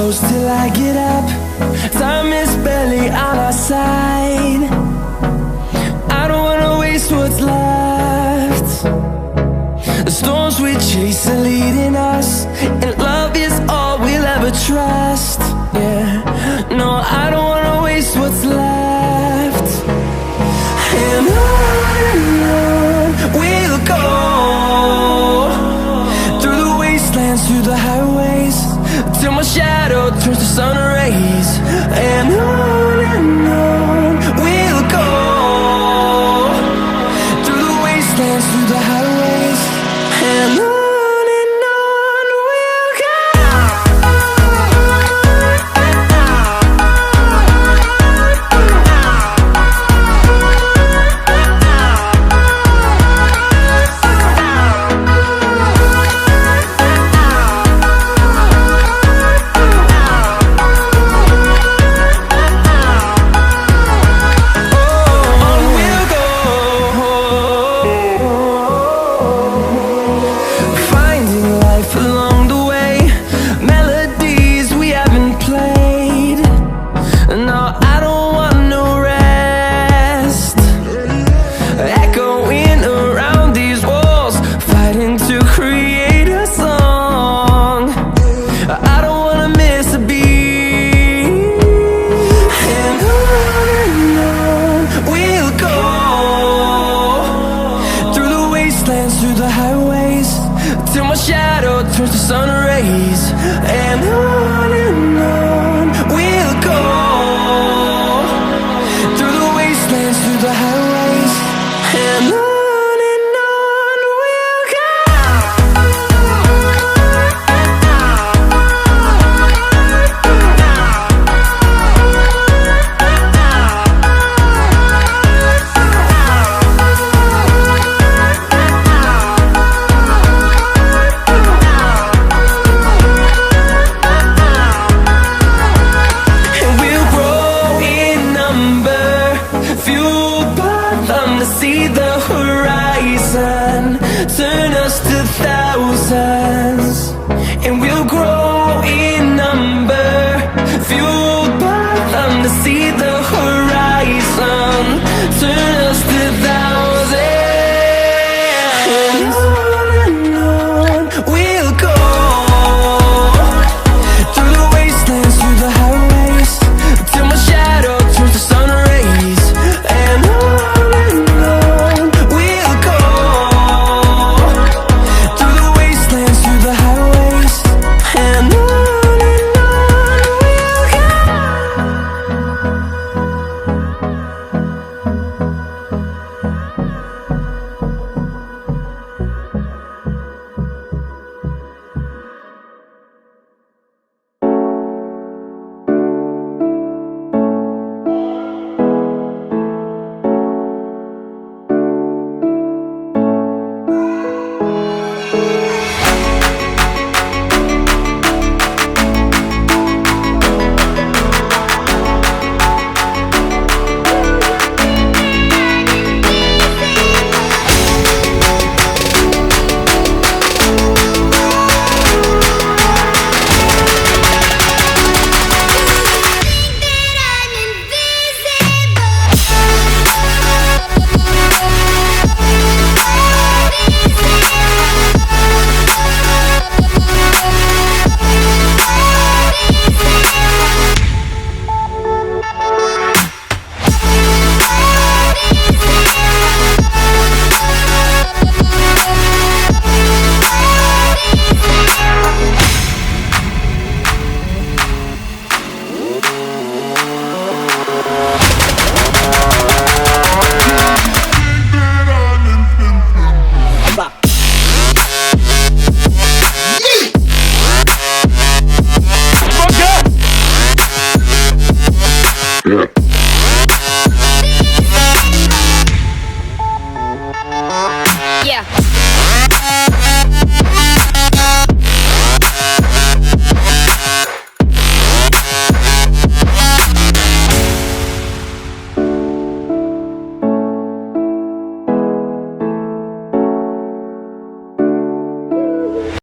close till I get up. Time is barely on our side. I don't wanna waste what's left. The storms we chase are leading us, and love is all we'll ever trust. Yeah, no, I don't wanna waste what's left. And on we'll go, through the wastelands, through the highways, till my shadow turns to sun rays. And on we'll go, through the wastelands, through the highways, and on we'll go. Through the highways, till my shadow turns to sun rays. And on we'll go, through the wastelands, through the highways, and on we'll go. See the horizon, turn us to thousands, and we'll grow in number, fueled by them. To see the horizon, turn us to thousands, and on we'll go, through the wastelands, through the highways, till my shadow turns to sun rays. And Yeah.